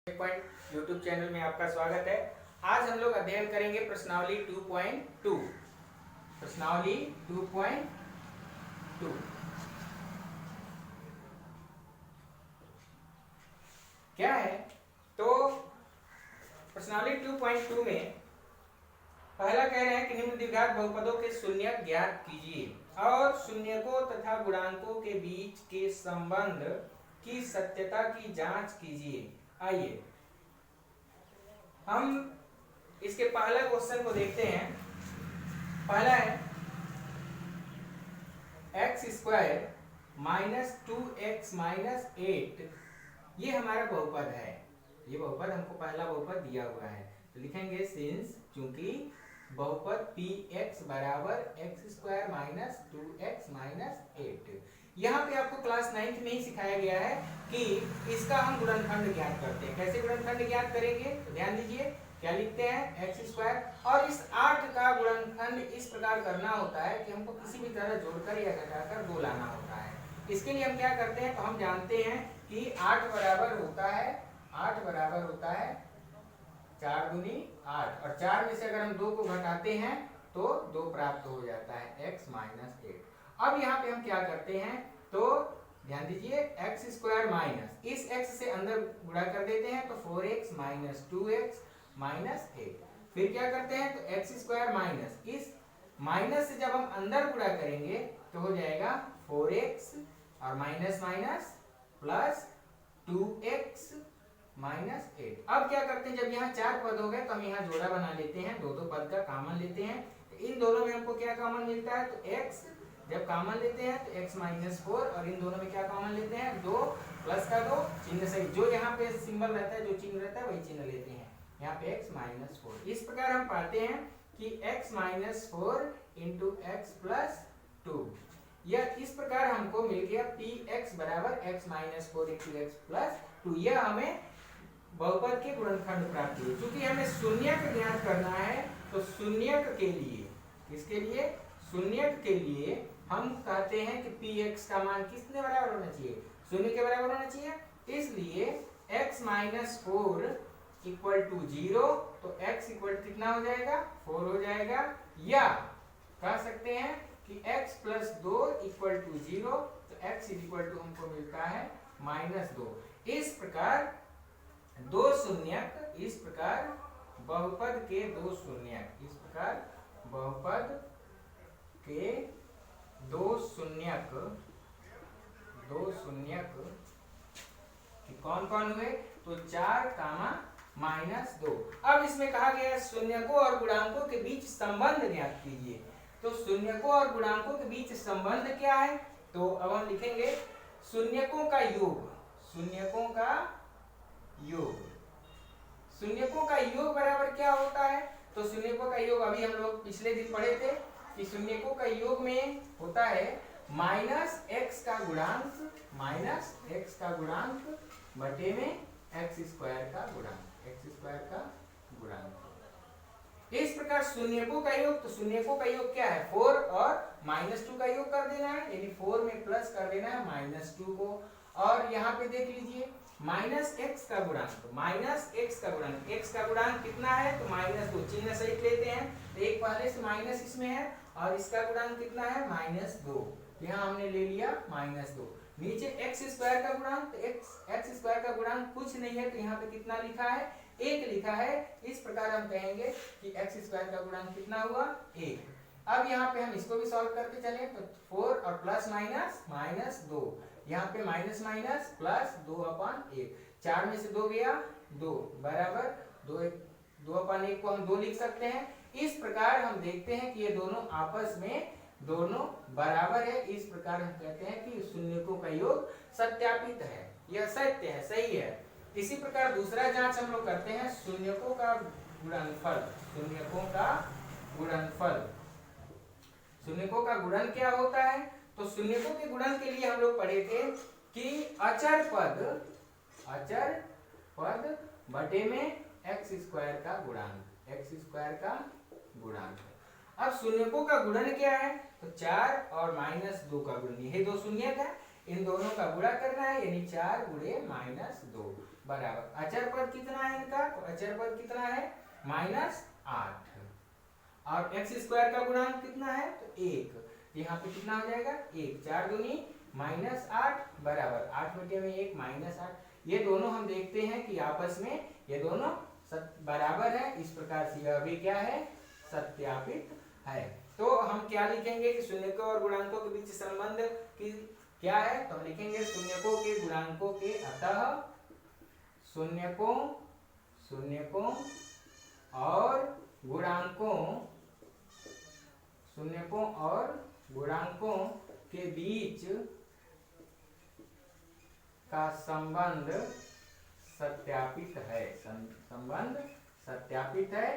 YouTube channel में आपका स्वागत है। आज हम लोग अध्ययन करेंगे प्रश्नावली 2.2। प्रश्नावली 2.2 क्या है? तो प्रश्नावली 2.2 में पहला कह रहे हैं कि निम्न द्विघात बहुपदों के शून्यक ज्ञात कीजिए और शून्यकों तथा गुणांकों के बीच के संबंध की सत्यता की जांच कीजिए। आइए हम इसके पहला क्वेश्चन को देखते हैं। पहला है x² माइनस 2x माइनस 8, ये हमारा बहुपद है। ये बहुपद हमको पहला बहुपद दिया हुआ है, तो लिखेंगे सिंस, चूंकि बहुपद px बराबर x² माइनस 2x माइनस 8। यहाँ पे आपको क्लास 9th में ही सिखाया गया है कि इसका हम गुणनखंड ज्ञात करते हैं। कैसे गुणनखंड ज्ञात करेंगे? तो ध्यान दीजिए, क्या लिखते हैं? x²। और इस 8 का गुणनखंड इस प्रकार करना होता है कि हमको किसी भी तरह जोड़कर या घटाकर 2 लाना होता है। इसके लिए हम क्या करते हैं? तो हम जानते हैं कि 8 बराबर होता है 4 दूनी 8, और 4 में से अगर हम 2 को घटाते हैं तो 2 प्राप्त हो जाता है, x माइनस 8। अब यहाँ पे हम क्या करते हैं? तो ध्यान दीजिए, x² माइनस इस x से अंदर गुणा कर देते हैं, तो 4x माइनस 2x माइनस 8। फिर क्या करते हैं? तो x² माइनस इस माइनस से जब हम अंदर गुणा करेंगे तो हो जाएगा 4x और minus minus plus 2x minus 8। अब क्या करते हैं? जब यहाँ 4 पद हो गए तो हम यहाँ जोड़ा बना लेते हैं, दो पद का कॉमन लेते हैं। तो इन दोनों में हमको क्या कॉमन मिलता है? तो x जब कॉमन लेते हैं तो x माइनस 4, और इन दोनों में क्या कॉमन लेते हैं? 2 प्लस का 2 चिन्ह सही, जो यहाँ पे सिंबल रहता है, जो चिन्ह रहता है वही चिन्ह लेते हैं। यहाँ पे x माइनस 4। इस प्रकार हम पाते हैं कि x minus 4 into x plus 2, यह इस प्रकार हमको मिल गया px बराबर x minus 4 into x plus 2। यह हमें बहुपद के गुणनखंड प्राप्त हुए। क्योंकि हमें शून्यक ज्ञात करना है, तो शून्यक के लिए, इसके लिए शून्यक के लिए हम कहते हैं कि px का मान किसके बराबर होना चाहिए? शून्य के बराबर होना चाहिए। इसलिए x माइनस 4 इक्वल टू 0, तो x इक्वल कितना हो जाएगा? 4 हो जाएगा। या कह सकते हैं कि x प्लस 2 इक्वल टू 0, तो x इक्वल टू हमको मिलता है माइनस 2। इस प्रकार दो शून्यक, इस प्रकार बहुपद के दो शून्यक, इस प्रकार बहुपद के दो शून्यक कौन कौन हुए? तो 4 कामा माइनस 2। अब इसमें कहा गया है शून्यकों और गुणांकों के बीच संबंध ज्ञात कीजिए। तो शून्यकों और गुणांकों के बीच संबंध क्या है? तो अब हम लिखेंगे शून्यकों का योग, शून्यकों का योग बराबर क्या होता है? तो शून्यकों का योग अभी हम लोग पिछले दिन पढ़े थे कि शून्यकों का योग में होता है माइनस x का गुणांक बटे में x² का गुणांक। इस प्रकार शून्यकों का योग, तो शून्यकों का योग क्या है? 4 और माइनस 2 का योग कर देना है, यानी 4 में प्लस कर देना है माइनस 2 को। और यहाँ पे देख लीजिए माइनस x का गुणांक, x का गुणांक कितना है? तो माइनस 2, चिन्ह सहित लेते हैं, तो एक पहले से माइनस इसमें है, और इसका गुणांक कितना है? माइनस 2। यहाँ हमने ले लिया माइनस 2। नीचे x² का गुणांक, तो x² का गुणांक कुछ नहीं है, तो यहाँ पे कितना लिखा है? 1 लिखा है। इस प्रकार हम कहेंगे कि x² का गुणांक कितना हुआ? 1। अब यहाँ पे हम इसको भी सॉल्व करके चले, तो 4 और प्लस माइनस 2, यहाँ पे माइनस माइनस प्लस 2/1, 4 में से 2 गया 2 बराबर 2/1 को हम 2 लिख सकते हैं। इस प्रकार हम देखते हैं कि ये दोनों आपस में दोनों बराबर है। इस प्रकार हम कहते हैं कि शून्यकों का योग सत्यापित है, यह सत्य है, सही है। इसी प्रकार दूसरा जांच हम लोग करते हैं शून्यकों का गुणनफल। शून्यकों का गुणन क्या होता है? तो शून्यकों के गुणन के लिए हम लोग पढ़े थे कि अचर पद बटे में x² का गुणांक। अब शून्यकों का गुणन क्या है? तो 4 और माइनस 2 का गुणन, ये दो शून्यक है। इन दोनों का गुणा करना है, यानी 4 गुणे -2 बराबर अचर पद कितना है इनका, तो अचर पद कितना है -8 और एक्स स्क्वायर का गुणांक कितना है तो 1, यहाँ पे कितना हो जाएगा 1, 4 दूनी -8 बराबर 8 बटे में 1 -8। ये दोनों हम देखते हैं कि आपस में ये दोनों बराबर है, इस प्रकार से यह भी क्या है सत्यापित है। तो हम क्या लिखेंगे कि शून्यकों और गुणांकों के बीच संबंध की क्या है, तो हम लिखेंगे शून्यकों के गुणांकों के अतः शून्यकों और गुणांकों के बीच का संबंध सत्यापित है, संबंध सत्यापित है।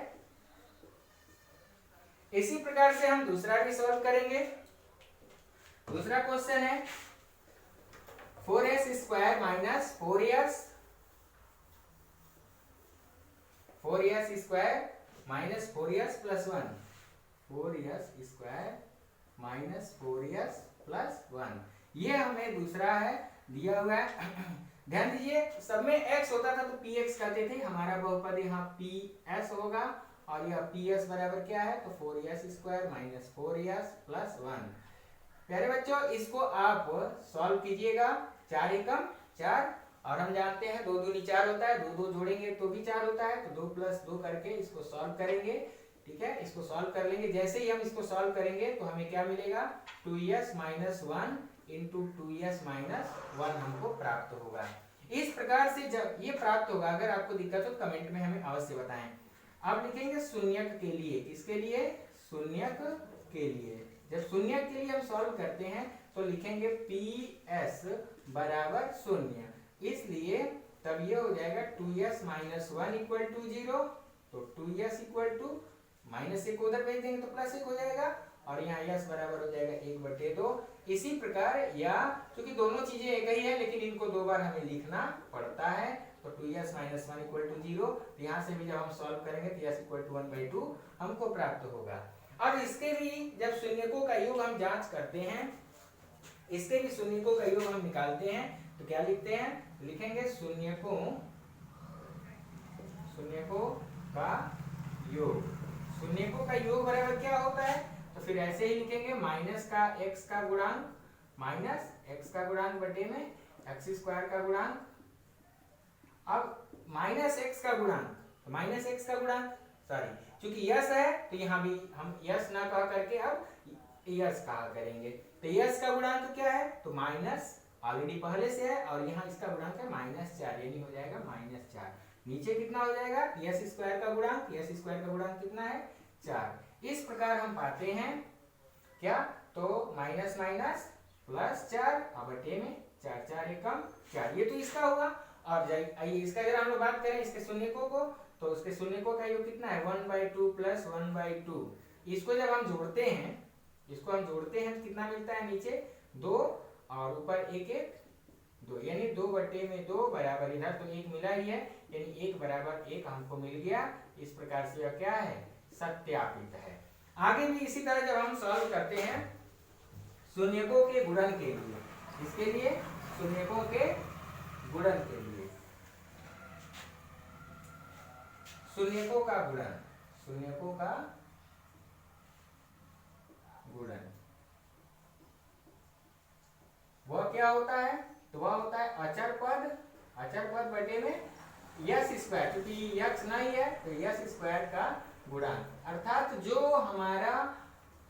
इसी प्रकार से हम दूसरा भी सॉल्व करेंगे। दूसरा क्वेश्चन है 4s square minus 4s square minus 4s plus 1, 4s square minus 4s plus 1, ये हमें दूसरा है दिया हुआ है। ध्यान दीजिए सब में x होता था तो px कहते थे, हमारा बहुपद यहाँ ps होगा और यह ps बराबर क्या है तो 4s square minus 4s plus 1। प्यारे बच्चों इसको आप सॉल्व कीजिएगा, 4 एकम 4 और हम जानते हैं 2 दूनी 4 होता है, 2 2 जोड़ेंगे तो भी 4 होता है, तो 2 + 2 करके इसको सॉल्व करेंगे। ठीक है, इसको सॉल्व कर लेंगे। जैसे ही हम इसको सॉल्व करेंगे तो हमें क्या मिलेगा 2s - 1 × 2s - 1 हमको प्राप्त होगा। इस प्रकार से जब ये प्राप्त होगा, अगर आपको दिक्कत हो कमेंट में हमें अवश्य बताएं। अब लिखेंगे शून्यक के लिए, किसके लिए शून्यक के लिए। जब शून्यक के लिए हम सॉल्व करते हैं तो लिखेंगे ps बराबर 0, इसलिए तब ये हो जाएगा 2s - 1 = 0, तो 2s = -1 उधर भेज देंगे तो +1 हो जाएगा और यहाँ s बराबर हो जाएगा 1/2। इसी प्रकार या क्योंकि दोनों चीजें एक ही है लेकिन इनको 2 बार हमें लिखना पड़ता है, तो 2s - 1 = 0, तो यहाँ से भी जब हम सॉल्व करेंगे तो s = 1/2 हमको प्राप्त होगा। अब इसके भी जब शून्यकों का योग हम जांच करते हैं, इसके भी शून्यकों का योग हम निकालते हैं तो क्या लिखते हैं, लिखेंगे शून्यकों का योग। शून्यकों का योग बराबर क्या होता है, तो फिर ऐसे ही लिखेंगे माइनस का x का गुणांक बटे में x² का गुणांक। अब -x का गुणांक, तो -x का गुणांक सॉरी क्योंकि यस है तो यहाँ भी हम यस ना कह करके अब यस कहा करेंगे, तो यस का गुणांक क्या है तो माइनस ऑलरेडी पहले से है और यहाँ इसका गुणांक है -4, यानी हो जाएगा -4। नीचे कितना हो जाएगा s² का गुणांक, s² का गुणांक कितना है 4। इस प्रकार हम पाते हैं क्या तो माइनस प्लस 4 और बटे में 4 4 एकम 4, ये तो इसका हुआ। और आइए इसका अगर हम लोग बात करें इसके शून्यकों को, तो उसके शून्यकों का योग कितना है 1/2 + 1/2। इसको जब हम जोड़ते हैं तो कितना मिलता है, नीचे 2 और ऊपर 1 1 2, यानी 2/2 बराबर इधर तो 1 मिला ही है, यानी 1 = 1 हमको मिल गया। इस प्रकार से यह क्या है सत्यापित है। आगे भी इसी तरह जब हम सॉल्व करते हैं शून्यकों के गुणन के लिए, इसके लिए शून्यकों के गुणन के लिए, शून्यकों का गुणन वह क्या होता है, तो वह होता है अचर पद बटे में s², क्योंकि x नहीं है तो s² का गुणांक, अर्थात जो हमारा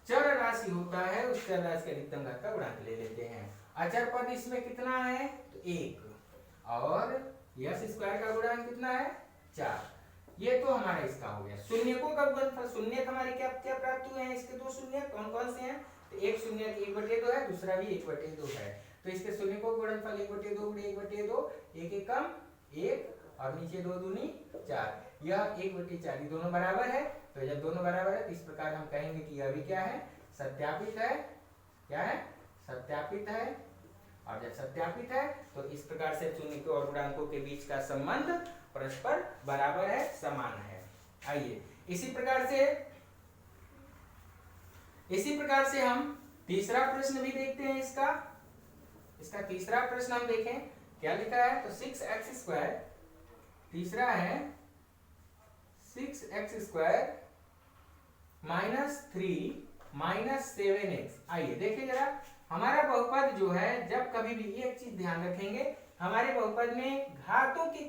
चर राशि होता है उस चर राशि के अधिकतम घात का गुणांक ले लेते हैं। अचर पद इसमें कितना है तो 1 और s² का गुणांक कितना है 4, ये तो हमारा इसका हो गया। शून्यकों का गुणनफल, शून्यक हमारे क्या क्या प्राप्त हुए हैं, इसके 2 शून्यक कौन कौन से हैं, तो एक शून्यक 1/2 है, दूसरा भी 1/2 है, तो इसके शून्यकों का गुणनफल 1/2 × 1/2, 1 एकम 1 और नीचे 2 दूनी 4, यह 1/4, ये दोनों बराबर है। तो जब दोनों बराबर है तो इस प्रकार हम कहेंगे कि यह भी क्या है सत्यापित है, क्या है सत्यापित है। और जब सत्यापित है तो इस प्रकार से शून्यकों और गुणांकों के बीच का संबंध परस्पर बराबर है, समान है। आइए इसी प्रकार से हम तीसरा प्रश्न भी देखते हैं इसका। इसका तीसरा प्रश्न हम देखें क्या लिखा है। तो 6x², तीसरा है 6x² -3 -7x। आइए देखिए जरा, हमारा बहुपद जो है, जब कभी भी एक चीज ध्यान रखेंगे, हमारे बहुपद में घातों के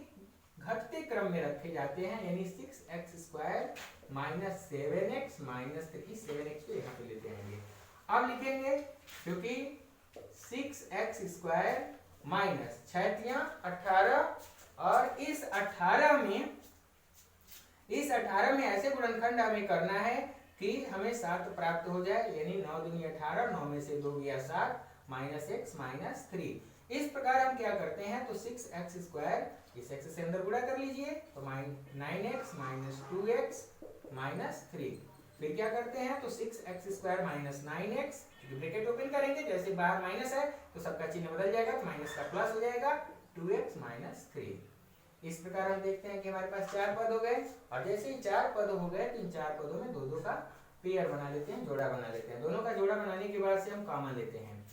घटते क्रम में रखे जाते हैं, यानी 6x² -7x -3, 7x को यहाँ पे लेते आएंगे। अब लिखेंगे क्योंकि 6x² -6×18 और इस 18 में ऐसे गुणनखंड हमें करना है कि हमें 7 प्राप्त हो जाए, यानी 9 दूनी 18, 9 में से 2 गया 7, -x -3। इस प्रकार हम क्या करते हैं, तो 6x² इस x से अंदर गुणा कर लीजिए, तो 9x -2x -3। फिर क्या करते हैं, तो 6x² -9x, ब्रैकेट ओपन करेंगे, जैसे बाहर माइनस है तो सबका चिन्ह बदल जाएगा, तो माइनस का प्लस हो जाएगा, 2x -3। इस प्रकार हम देखते हैं कि हमारे पास 4 पद हो गए, और जैसे ही 4 पद हो गए तो इन 4 पदों में 2 का पेयर बना लेते हैं, जोड़ा बना लेते हैं। दोनों का जोड़ा बनाने के बाद से हम कॉमन लेते हैं।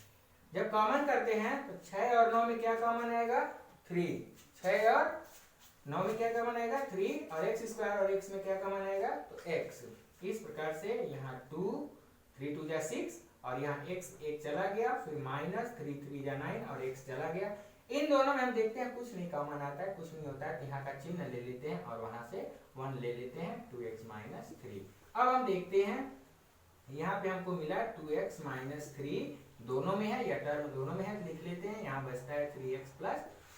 जब कॉमन करते हैं तो 6 और 9 में क्या कॉमन आएगा, 3। 6 और 9 में क्या कॉमन आएगा, 3, और x² और x में क्या कॉमन आएगा, तो x। इस प्रकार से यहाँ 2, 3 2 जा 6, और यहाँ x एक चला गया, फिर -3 3 जा 9, और x चला गया। इन दोनों में हम देखते हैं कुछ नहीं कॉमन आता है, कुछ नहीं होता है, तो यहाँ का चिन्ह ले लेते हैं और वहां से 1 ले लेते हैं, 2x -3। अब हम देखते हैं, यहाँ पे हमको मिला 2x -3, दोनों में है, या टर्म दोनों में है, लिख लेते हैं। यहाँ बचता है 3x +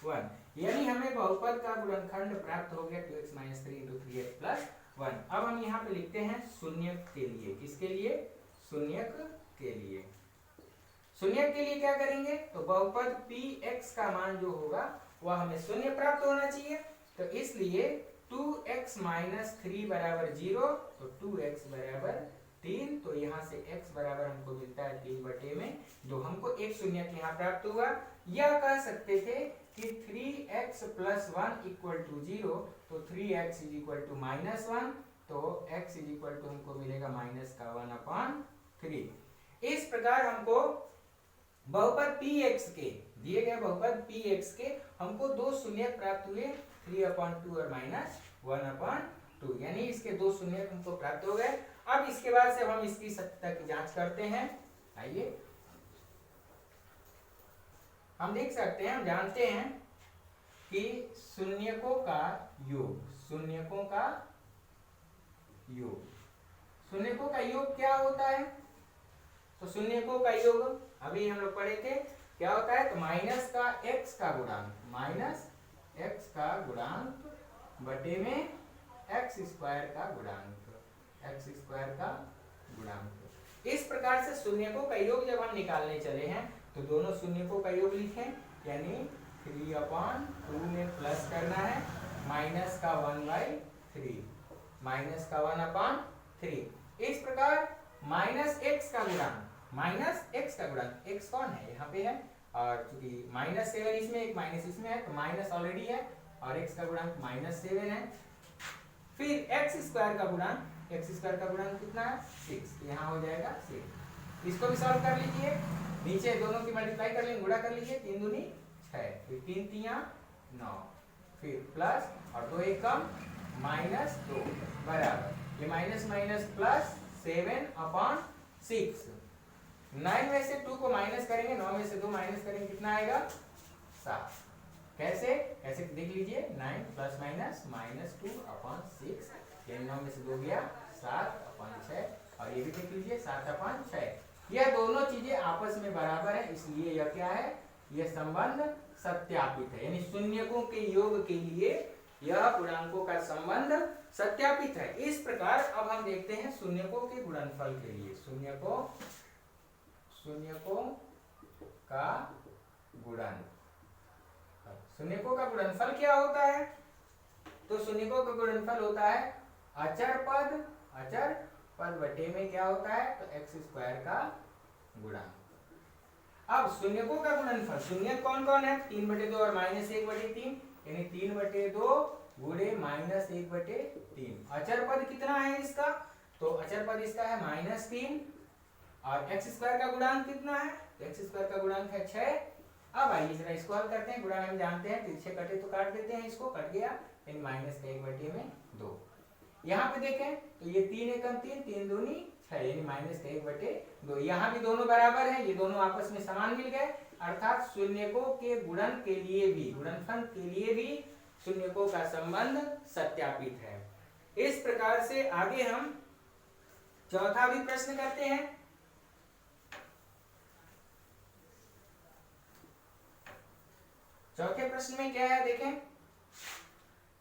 1, यानी हमें बहुपद का गुणनखंड प्राप्त हो गया 2x -3 × 3x + 1। अब हम यहाँ पे लिखते हैं शून्यक के लिए। किसके लिए, शून्यक के लिए। शून्यक के लिए क्या करेंगे, तो बहुपद px का मान जो होगा वह हमें शून्य प्राप्त होना चाहिए, तो इसलिए 2x -3 = 0, तो 2x = 3, तो यहाँ से x बराबर हमको मिलता है 3 में, जो हमको एक शून्यक यहाँ प्राप्त हुआ। यह कह सकते थे कि 3x + 1 = 0, तो 3x = -1, तो x हमको मिलेगा -1/3। इस प्रकार हमको बहुपद px के, दिए गए बहुपद px के हमको 2 शून्यक प्राप्त हुए, 3/2 और -1/2, यानी इसके 2 शून्यक हमको प्राप्त हो गए। अब इसके बाद से हम इसकी सत्यता की जांच करते हैं। आइए हम देख सकते हैं, हम जानते हैं कि शून्यकों का योग, शून्यकों का योग क्या होता है, तो शून्यकों का योग अभी हम लोग पढ़े थे, क्या होता है, तो माइनस का x का गुणांक, बटे में x² का गुणांक। इस प्रकार से शून्यकों का योग जब हम निकालने चले हैं, तो दोनों शून्यकों का योग लिखें, यानी 3/2 में प्लस करना है, माइनस का 1/3, इस प्रकार -x का गुणांक, x कौन है, यहाँ पे है, और चूंकि -7 इसमें, एक माइनस इसमें है, तो माइनस ऑलरेडी है, और x का गुणांक -7 है। फिर x² का गुणांक कितना है, 6, यहाँ हो जाएगा 6। इसको भी सॉल्व कर लीजिए, नीचे दोनों की मल्टीप्लाई कर लेंगे, गुणा कर लीजिए, 3 दूनी 6, फिर 3 3 9, फिर प्लस और 2 1 कम, -2 बराबर, ये माइनस प्लस 7/6। 9 में से 2 को माइनस करेंगे, 9 में से 2 माइनस करेंगे, कितना आएगा, 7। कैसे देख लीजिए, 9 ± -2/6, यानी 9 में से 2 गया 7/6, और ये भी देख लीजिए 7/6। यह दोनों चीजें आपस में बराबर है, इसलिए यह क्या है, यह संबंध सत्यापित है, यानी शून्यकों के योग के लिए यह गुणांकों का संबंध सत्यापित है। इस प्रकार अब हम देखते हैं शून्यकों के गुणनफल के लिए, शून्यकों का गुणनफल क्या होता है, तो शून्यकों का गुणनफल होता है अचर पद बटे में क्या होता है, तो x² का गुणांक। अब शून्यकों का गुणनफल, शून्यक कौन कौन है, 3/2 और -1/3, यानी 3/2 गुणे -1/3। अचर पद कितना है इसका, तो अचर पद इसका है -3, और x² का गुणांक कितना है, तो x² का गुणांक है 6, अब आइए जरा इसको हल करते हैं। गुणा हम जानते हैं, तिरछे कटे तो काट देते हैं, इसको कट गया यानी माइनस का 1/2। यहाँ पे देखें तो ये 3 एकम 3, 3 दूनी 6 यानी माइनस का 1/2। यहाँ भी दोनों बराबर है, ये दोनों आपस में समान मिल गए, अर्थात शून्यकों के गुणन के लिए भी, गुणनफल के लिए भी शून्यकों का संबंध सत्यापित है। इस प्रकार से आगे हम चौथा भी प्रश्न करते हैं। चौथे प्रश्न में क्या है देखें,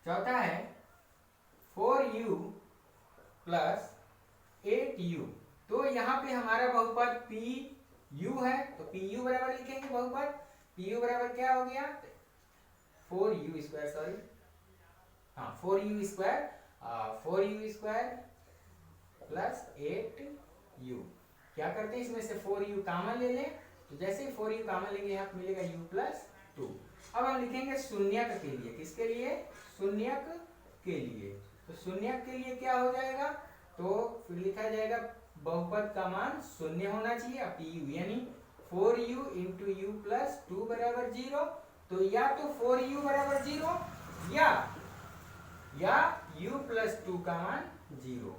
चौथा है 4u प्लस 8u। तो यहाँ पे हमारा बहुपद pu है, तो pu बराबर लिखेंगे बहुपद, pu बराबर क्या हो गया 4u स्क्वायर, सॉरी हाँ 4u square, 4u square plus 8u। क्या करते हैं, इसमें से 4u कॉमन ले लें, तो जैसे ही 4u कॉमन लेंगे यहाँ मिलेगा u प्लस 2। अब हम लिखेंगे शून्यक के लिए, किसके लिए, शून्यक के लिए। तो शून्यक के लिए क्या हो जाएगा, तो फिर लिखा जाएगा बहुपद का मान शून्य होना चाहिए, pu यानी 4u इंटू यू प्लस 2 बराबर 0। तो या तो 4u बराबर 0 या u प्लस 2 का मान 0,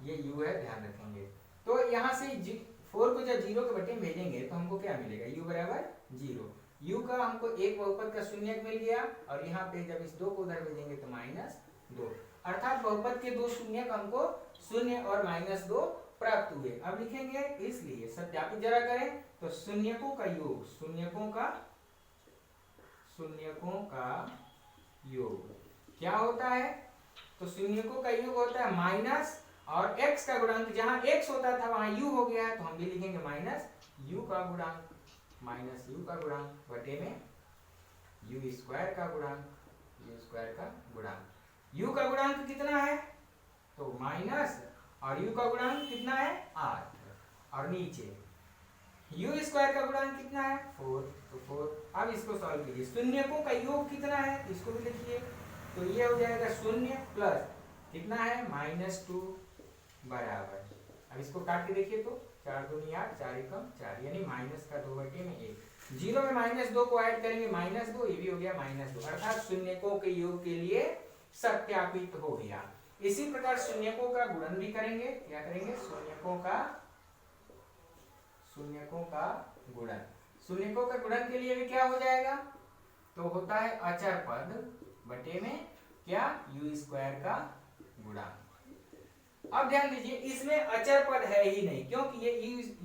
ये u है, ध्यान रखेंगे। तो यहाँ से 4 को जब 0 के बटे में भेजेंगे तो हमको क्या मिलेगा, u बराबर 0। u का हमको एक बहुपद का शून्यक मिल गया, और यहाँ पे जब इस 2 को उधर भेजेंगे तो -2, अर्थात बहुपद के दो शून्यक हमको 0 और -2 प्राप्त हुए। अब लिखेंगे, इसलिए सत्यापित जरा करें, तो शून्यकों का योग, शून्यकों का योग क्या होता है, तो शून्यकों का योग होता है माइनस और x का गुणांक, जहां x होता था वहां u हो गया है, तो हम भी लिखेंगे माइनस u का गुणांक, माइनस u का गुणांक बटे में u स्क्वायर का गुणांक, u स्क्वायर का गुणांक। u का गुणांक कितना है, तो माइनस, और u का गुणांक कितना है 8, और नीचे u स्क्वायर का गुणांक कितना है 4, तो 4। अब इसको सॉल्व कीजिए, शून्यकों का योग कितना है, इसको भी लिखिए, तो ये हो जाएगा 0 प्लस कितना है -2 बराबर, अब इसको काट के देखिए तो 4 दूनी 8, 4 एकम 4 यानी माइनस का 2/1। 0 में -2 को ऐड करेंगे -2, ये भी हो गया -2, अर्थात शून्यकों के योग के लिए सत्यापित हो गया। इसी प्रकार शून्यकों का गुणन भी करेंगे, क्या करेंगे, शून्यकों का गुणन। शून्यकों का गुणन के लिए भी क्या हो जाएगा, तो होता है अचर पद बटे में क्या, u स्क्वायर का गुणांक। अब ध्यान दीजिए, इसमें अचर पद है ही नहीं, क्योंकि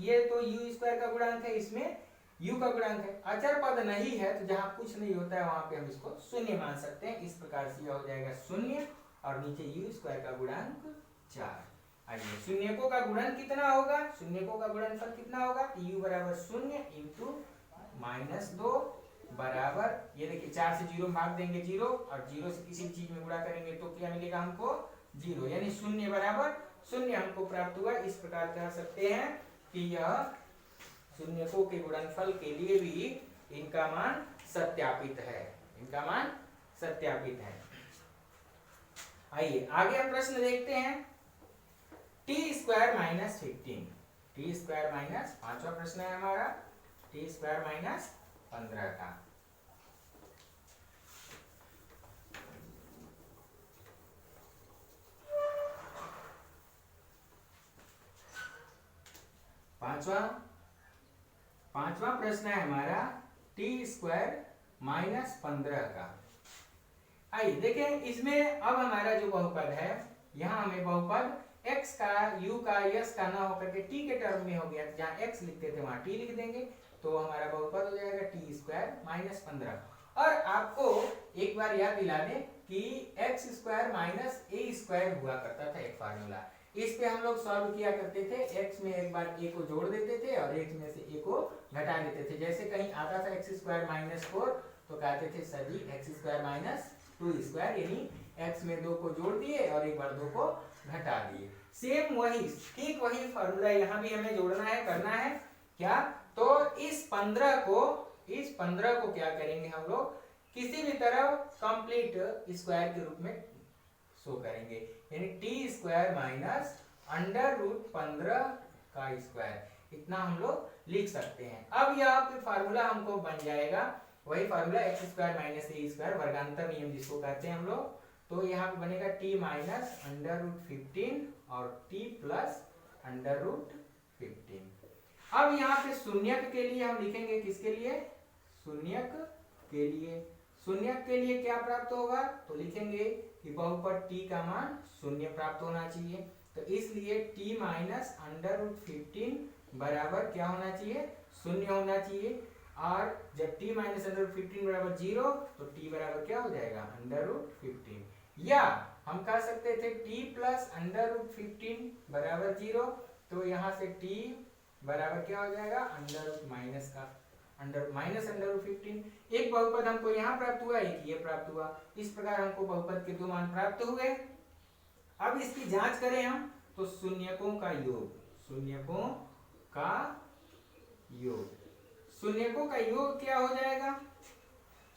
ये तो u स्क्वायर का गुणांक है, इसमें u का गुणांक है। अचर पद नहीं है तो जहां कुछ नहीं होता है वहां पे हम इसको शून्य मान सकते हैं। इस प्रकार से यह हो जाएगा 0 और नीचे u स्क्वायर का गुणांक 4। आइए शून्यकों का गुणन कितना होगा, शून्यकों का गुणनफल कितना होगा, u बराबर 0 इंटू -2 बराबर, ये देखिए 4 से 0 भाग देंगे 0, और 0 से किसी चीज में गुणा करेंगे तो क्या मिलेगा हमको 0, यानी 0 बराबर 0 हमको प्राप्त हुआ। इस प्रकार कह सकते हैं कि यह शून्यकों के गुणनफल के लिए भी इनका मान सत्यापित है, इनका मान सत्यापित है। आइए आगे हम प्रश्न देखते हैं, t square minus 15, t square minus, पांचवा प्रश्न है हमारा t स्क्वायर माइनस 15 का। पांचवा प्रश्न है हमारा t स्क्वायर माइनस 15 का। आइए देखें, इसमें अब हमारा जो बहुपद है, यहाँ हमें बहुपद x का, u का, s का ना होकर के t के टर्म में हो गया, जहाँ x लिखते थे वहां t लिख देंगे, तो हमारा बहुपद हो जाएगा t स्क्वायर माइनस 15। और आपको एक बार याद दिला दें कि x square minus a square हुआ करता था एक फार्मूला, इस पे हम लोग सॉल्व किया करते थे। x में एक बार a को जोड़ देते थे और x में से a को घटा देते थे। जैसे कहीं आता था x स्क्वायर माइनस 4 तो कहते थे सभी x स्क्वायर माइनस 2 स्क्वायर, यानी x में 2 को जोड़ दिए और एक बार 2 को घटा दिए। सेम वही, ठीक वही फार्मूला यहाँ भी हमें जोड़ना है, करना है क्या, तो इस 15 को क्या करेंगे हम लोग, किसी भी तरह कंप्लीट स्क्वायर के रूप में शो करेंगे, यानी T square minus under root 15 का स्क्वायर, इतना हम लोग लिख सकते हैं। अब यहाँ पे फार्मूला हमको बन जाएगा वही फार्मूला एक्स स्क्वायर माइनस ए स्क्वायर, वर्गांतर नियम जिसको कहते हैं हम लोग। तो यहाँ पे बनेगा टी माइनस अंडर रूट 15 और टी प्लस अंडर रूट 15। अब यहाँ पे शून्यक के लिए हम लिखेंगे, किसके लिए? शून्यक के लिए। शून्यक के लिए क्या प्राप्त होगा? तो लिखेंगे कि बहुपद t का मान शून्य प्राप्त होना चाहिए। तो इसलिए t माइनस अंडर रूट 15 बराबर क्या होना चाहिए? शून्य होना चाहिए। और जब t माइनस अंडर रूट 15 बराबर 0 तो t बराबर क्या हो जाएगा? Under root 15। या हम कह सकते थे t प्लस अंडर रूट 15 बराबर 0, तो यहाँ से t बराबर क्या हो जाएगा? अंडर रूट माइनस का माइनस अंडर रूट 15। एक बहुपद हमको यहाँ प्राप्त हुआ, एक ये प्राप्त हुआ। इस प्रकार हमको बहुपद के दो मान प्राप्त हुए। अब इसकी जांच करें हम तो शून्यकों का योग, शून्यकों का योग, शून्यकों का योग क्या हो जाएगा?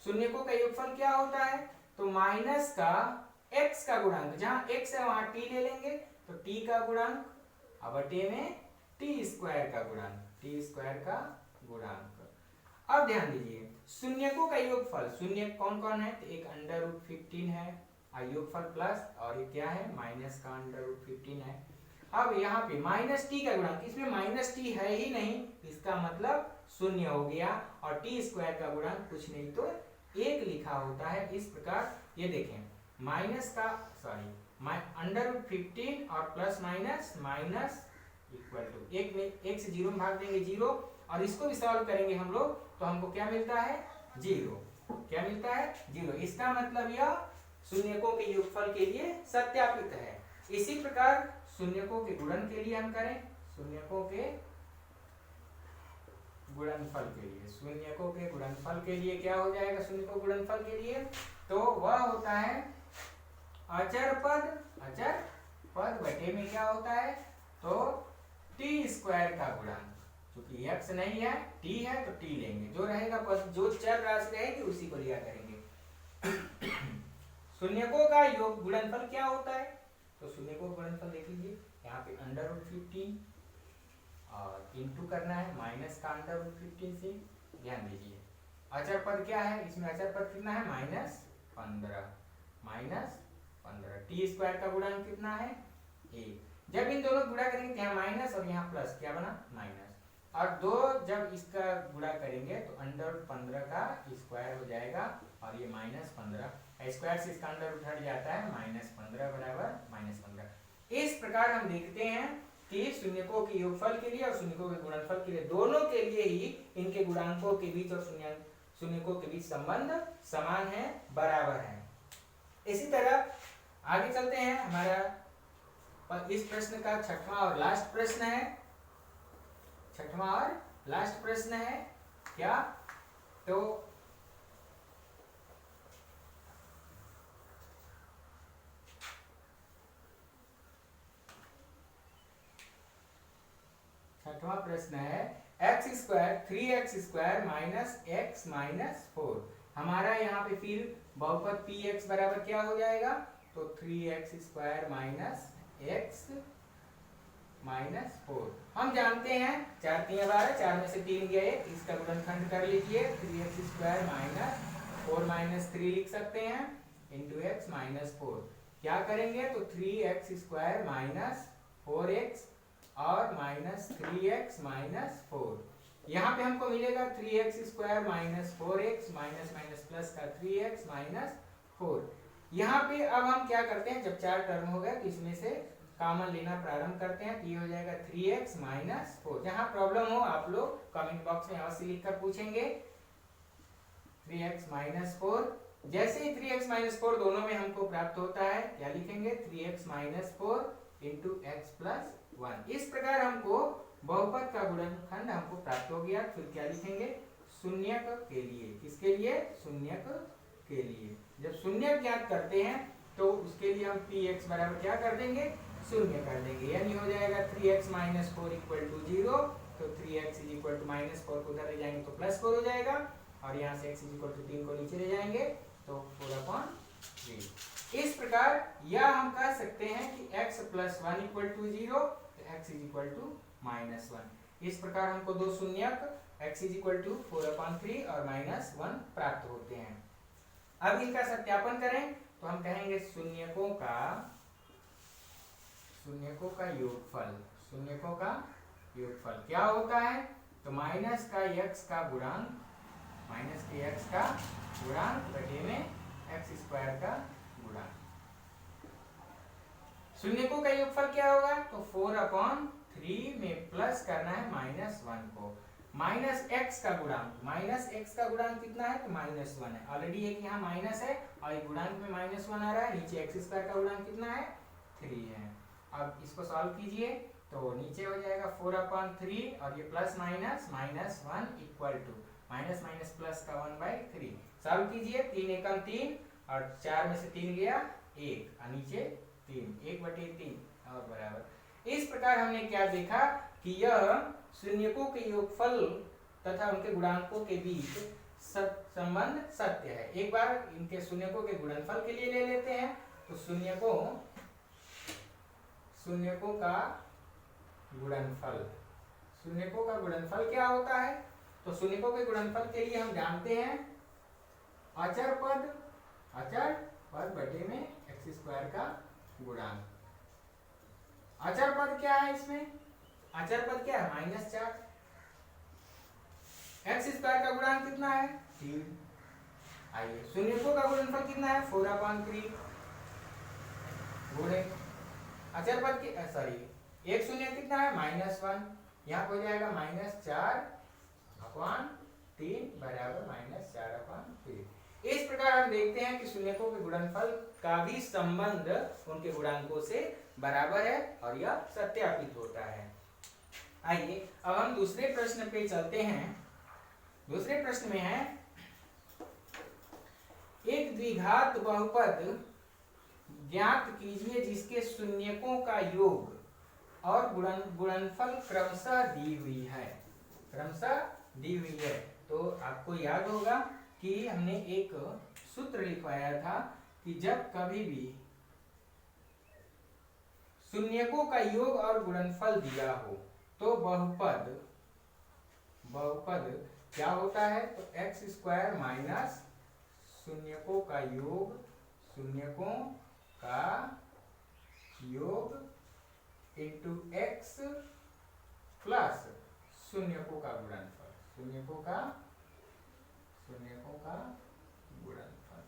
शून्यकों का योगफल क्या होता है? तो माइनस का x का गुणांक, जहां x है वहां t ले लेंगे, तो t का गुणांक बटे में t स्क्वायर का गुणांक, t स्क्वायर का गुणांक। अब ध्यान दीजिए शून्यकों का योगफल, शून्य कौन कौन है? तो एक अंडर रूट 15 है योगफल प्लस, और ये क्या है? माइनस का अंडर रूट 15 है। अब यहाँ पे माइनस टी का गुणांक, इसमें माइनस टी है ही नहीं, इसका मतलब शून्य हो गया। और टी स्क्वायर का गुणांक कुछ नहीं तो एक लिखा होता है। इस प्रकार ये देखें माइनस का अंडर रूट 15 और plus minus minus equal to एक में, एक से जीरो में भाग देंगे 0, और इसको भी सॉल्व करेंगे हम लोग तो हमको क्या मिलता है? 0। क्या मिलता है? 0। इसका मतलब यह शून्यकों के योगफल के लिए सत्यापित है। इसी प्रकार शून्यकों के गुणन के लिए हम करें, शून्यकों के गुणनफल के लिए, शून्यकों के गुणनफल के लिए क्या हो जाएगा? शून्यकों के गुणनफल के लिए तो वह होता है अचर पद बटे में क्या होता है? तो टी स्क्वायर का गुणांक, क्योंकि x नहीं है t है तो t लेंगे, जो रहेगा पद, जो चर राशि रहेगी उसी को लिया करेंगे। शून्यकों का योग गुणनफल क्या होता है? तो शून्यकों का गुणनफल देख लीजिए, यहाँ पे अंडर रूट 15 और इंटू करना है माइनस का अंडर रूट 15 से। ध्यान दीजिए अचर पद क्या है? इसमें अचर पद कितना है? माइनस 15। टी स्क्वायर का गुणांक कितना है? 1। जब इन दोनों गुणा करेंगे यहाँ माइनस और यहाँ प्लस, क्या बना? माइनस। और दो जब इसका गुणा करेंगे तो अंडर 15 का स्क्वायर हो जाएगा, और ये माइनस 15 स्क्वायर से इसका अंडर रूट हट जाता है, माइनस 15 बराबर माइनस 15। इस प्रकार हम देखते हैं कि शून्यकों के योगफल के लिए और शून्यकों के गुणनफल के लिए, दोनों के लिए ही इनके गुणांकों के बीच और शून्यकों के बीच संबंध समान है, बराबर है। इसी तरह आगे चलते हैं। हमारा इस प्रश्न का छठवां और लास्ट प्रश्न है, छठवां और लास्ट प्रश्न है क्या? तो छठवां प्रश्न है x square 3x square minus x minus 4। हमारा यहाँ पे फिर बहुपद px बराबर क्या हो जाएगा? तो 3x square minus x minus 4। हम जानते हैं 4 3 12, 4 में से 3 गया 1, इसका गुणनखंड कर लीजिए। 3x स्क्वायर माइनस 4 माइनस 3 लिख सकते हैं इंटू x माइनस 4। क्या करेंगे? तो 3x स्क्वायर माइनस 4x और माइनस 3x माइनस 4। यहाँ पे हमको मिलेगा 3x square minus 4x minus minus plus का 3x माइनस 4। यहाँ पे अब हम क्या करते हैं, जब 4 टर्म हो गए तो इसमें से कॉमन लेना प्रारंभ करते हैं, तो ये हो जाएगा 3x माइनस 4। जहाँ प्रॉब्लम हो आप लोग कमेंट बॉक्स में अवश्य लिखकर पूछेंगे। 3x माइनस 4, जैसे ही 3x माइनस 4 दोनों में हमको प्राप्त होता है, क्या लिखेंगे? 3x minus 4 into x plus 1। इस प्रकार हमको बहुपद का गुणनखंड हमको प्राप्त हो गया। फिर क्या लिखेंगे? शून्यक के लिए। किसके लिए? शून्यक के लिए। जब शून्यक ज्ञात करते हैं तो उसके लिए हम px बराबर क्या कर देंगे? शून्य कर देंगे, यानी हो जाएगा 3x माइनस 4 इक्वल टू 0। तो 3x is equal to minus 4 को उधर ले जाएंगे तो प्लस 4 हो जाएगा, और यहाँ से x इज इक्वल टू 3 को नीचे ले जाएंगे तो 4/3। इस प्रकार यह हम कह सकते हैं कि x प्लस 1 इक्वल टू 0, तो x is equal to minus 1। इस प्रकार हमको दो शून्यक x इज इक्वल टू 4/3 और -1 प्राप्त होते हैं। अब इनका सत्यापन करें तो हम कहेंगे शून्यकों का योगफल, शून्यकों का योगफल क्या होता है? तो माइनस का x का गुणांक, माइनस के x का गुणांक बटे में x स्क्वायर का गुणांक। शून्यकों का योगफल क्या होगा? तो 4/3 में प्लस करना है -1 को, माइनस x का गुणांक, माइनस x का गुणांक कितना है? तो -1 है। ऑलरेडी एक यहाँ माइनस है और एक गुणांक में -1 आ रहा है। नीचे x स्क्वायर का गुणांक कितना है? 3 है। अब इसको सॉल्व कीजिए तो नीचे हो जाएगा 4/3 और ये plus minus -1 equal to minus minus plus का 1/3। सॉल्व कीजिए, 3 एकम 3 और 4 में से 3 गया 1 और नीचे 3, 1/3 और बराबर। इस प्रकार हमने क्या देखा कि यह शून्यकों के योगफल तथा उनके गुणांकों के बीच संबंध सत्य है। एक बार इनके शून्यकों के गुणनफल के लिए ले लेते हैं। तो शून्यकों का गुणनफल, शून्यकों का गुणनफल क्या होता है? तो शून्यकों के गुणनफल के लिए हम जानते हैं अचर पद बटे में x स्क्वायर का गुणांक। अचर पद क्या है? इसमें अचर पद क्या है? -4। x स्क्वायर का गुणांक कितना है? 3। आइए शून्यकों का गुणनफल कितना है? 4/3 गुणे अचर पद की एक शून्य कितना है? -1। यहाँ हो जाएगा -4/3 बराबर -4/3। इस प्रकार हम देखते हैं कि शून्यकों के गुणनफल का भी संबंध उनके गुणांकों से बराबर है और यह सत्यापित होता है। आइए अब हम दूसरे प्रश्न पे चलते हैं। दूसरे प्रश्न में है एक द्विघात बहुपद ज्ञात कीजिए जिसके शून्यकों का योग और गुणनफल क्रमशः दी हुई है, क्रमशः दी हुई है। तो आपको याद होगा कि हमने एक सूत्र लिखवाया था कि जब कभी भी शून्यकों का योग और गुणनफल दिया हो तो बहुपद क्या होता है? तो x स्क्वायर माइनस शून्यकों का योग, शून्यकों का योग इंटू x प्लस शून्यकों का गुणनफल, शून्यकों का गुणनफल,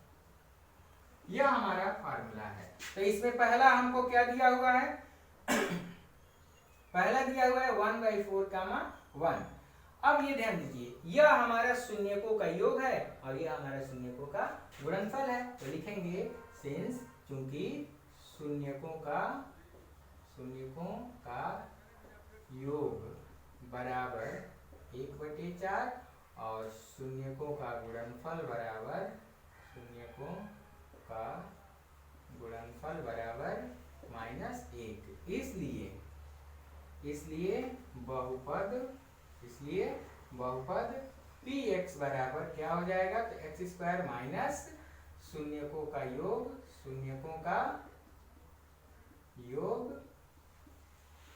यह हमारा फार्मूला है। तो इसमें पहला हमको क्या दिया हुआ है? पहला दिया हुआ है 1/4, 1। अब ये ध्यान दीजिए, यह हमारा शून्यकों का योग है और यह हमारा शून्यकों का गुणनफल है। तो लिखेंगे सिंस, चूंकि शून्यकों का योग बराबर 1/4 और शून्यकों का गुणनफल बराबर -1। इसलिए बहुपद px बराबर क्या हो जाएगा? तो x स्क्वायर माइनस शून्यकों का योग, शून्यकों का योग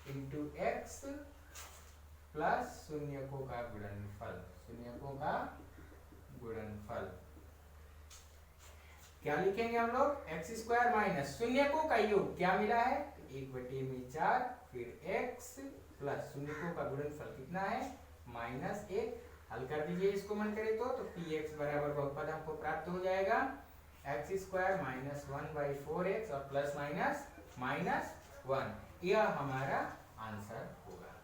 इंटू x प्लस शून्यकों का गुणनफल, शून्यकों का गुणनफल। क्या लिखेंगे हम लोग? x स्क्वायर माइनस शून्यकों का योग क्या मिला है? 1/4, फिर x प्लस शून्यकों का गुणनफल कितना है? -1। हल कर दीजिए इसको मन करे तो px बराबर बहुपद हमको प्राप्त हो जाएगा x स्क्वायर माइनस 1/4x और प्लस माइनस -1। यह हमारा आंसर होगा।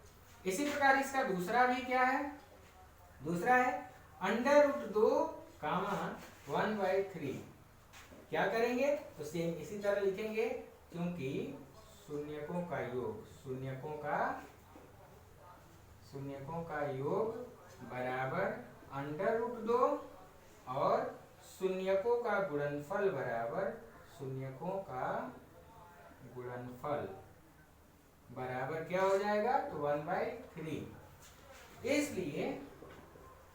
इसी प्रकार इसका दूसरा भी क्या है? दूसरा है √2, 1/3। क्या करेंगे? तो सेम इसी तरह लिखेंगे, क्योंकि शून्यकों का योग, शून्यकों का योग बराबर √2 और शून्यकों का गुणनफल बराबर, शून्यकों का गुणनफल बराबर क्या हो जाएगा? तो 1/3। इसलिए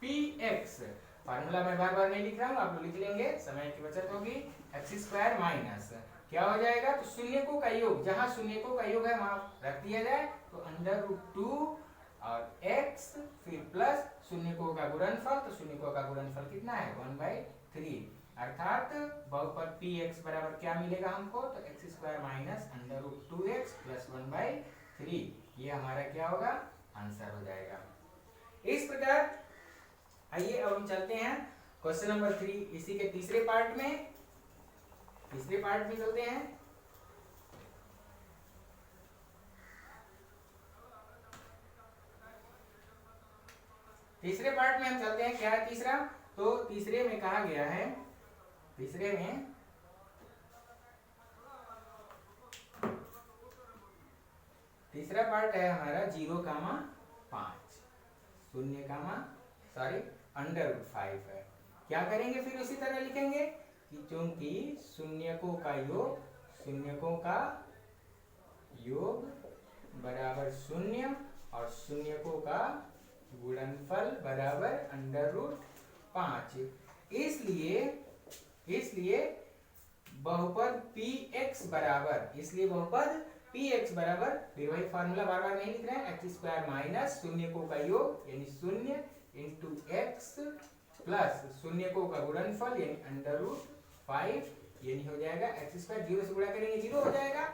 px, फार्मूला मैं बार बार नहीं लिख रहा हूँ, आप लोग लिख लेंगे, समय की बचत होगी। x स्क्वायर माइनस क्या हो जाएगा? तो शून्यकों का योग, जहां शून्यकों का योग है वहां रख दिया जाए, तो √2 और x फिर प्लस शून्यकों का गुणनफल, तो शून्यकों का गुणनफल कितना है 1/3, अर्थात बहुपद px बराबर क्या मिलेगा हमको, तो x square minus under root 2x plus 1/3, ये हमारा क्या होगा आंसर हो जाएगा। इस प्रकार आइए अब हम चलते हैं क्वेश्चन नंबर 3, इसी के तीसरे पार्ट में चलते हैं। तीसरे पार्ट में हम चलते हैं, क्या है तीसरा, तो तीसरे में कहा गया है, तीसरा पार्ट है हमारा 0,5 अंडर रूट 5 है। क्या करेंगे फिर उसी तरह लिखेंगे कि चूंकि शून्यकों का योग बराबर 0 और शून्यकों का गुणनफल बराबर अंडर रूट 5, इसलिए बहुपद px बराबर फिर वही फार्मूला बार बार नहीं लिख रहे हैं, एक्स स्क्वायर माइनस शून्यकों का योग यानी 0 इंटू एक्स प्लस शून्यकों का गुणनफल यानी अंडर रूट 5, यानी हो जाएगा एक्स स्क्वायर 0 से गुणा करेंगे 0 हो जाएगा,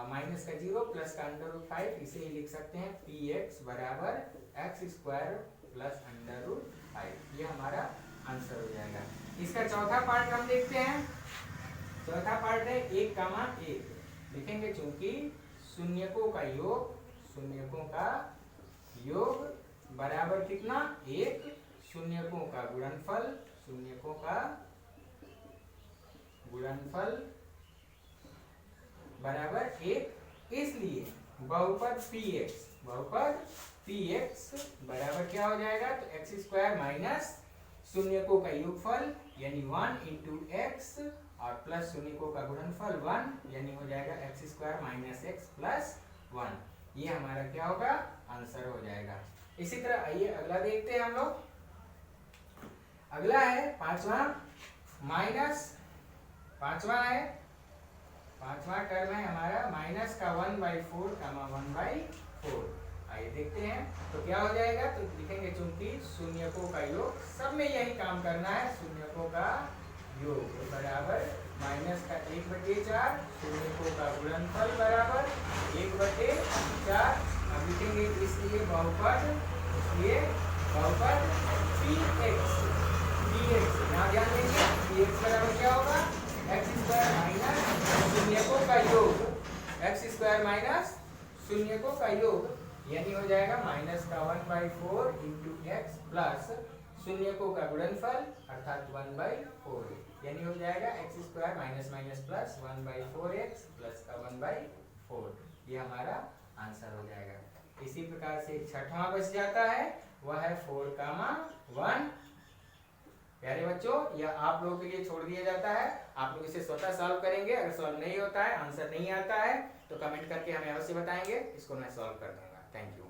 माइनस का 0 प्लस का अंडर रूट 5, इसे ही लिख सकते हैं px बराबर x square plus under root 5, ये हमारा आंसर हो जाएगा। इसका चौथा पार्ट हम देखते हैं। चौथा पार्ट है 1,1 लिखेंगे, चूंकि शून्यकों का योग बराबर कितना 1, शून्यकों का गुणनफल बराबर 1, इसलिए बहुपद px बराबर क्या हो जाएगा, तो एक्स स्क्वायर माइनस शून्यकों का योगफल यानी 1 इंटू एक्स और प्लस शून्यकों का गुणनफल 1, यानी हो जाएगा x square minus x plus 1, ये हमारा क्या होगा आंसर हो जाएगा। इसी तरह आइए अगला देखते हैं हम लोग। अगला है पांचवा टर्म है हमारा माइनस का 1/4 1/4, आइए देखते हैं तो क्या हो जाएगा, तो लिखेंगे चूंकि शून्यकों का योग, सब में यही काम करना है, शून्यकों का योग बराबर माइनस का 1/4, शून्यकों का गुणनफल बराबर 1/4, अब लिखेंगे इसलिए बहुपद px, यहाँ ध्यान देंगे px बराबर क्या होगा एक्स स्क्वायर माइनस शून्यकों का योग, एक्स स्क्वायर माइनस शून्यकों का योग, यानी हो जाएगा माइनस का 1/4 इंटू एक्स प्लस शून्यकों का गुणनफल अर्थात 1/4, यानी हो जाएगा x square minus minus plus 1/4x plus का 1/4, ये हमारा आंसर हो जाएगा। इसी प्रकार से छठवां बच जाता है, वह है 4,1। प्यारे बच्चों, यह आप लोगों के लिए छोड़ दिया जाता है, आप लोग इसे स्वतः सॉल्व करेंगे। अगर सॉल्व नहीं होता है, आंसर नहीं आता है, तो कमेंट करके हमें अवश्य बताएंगे, इसको मैं सॉल्व कर दूंगा। Thank you.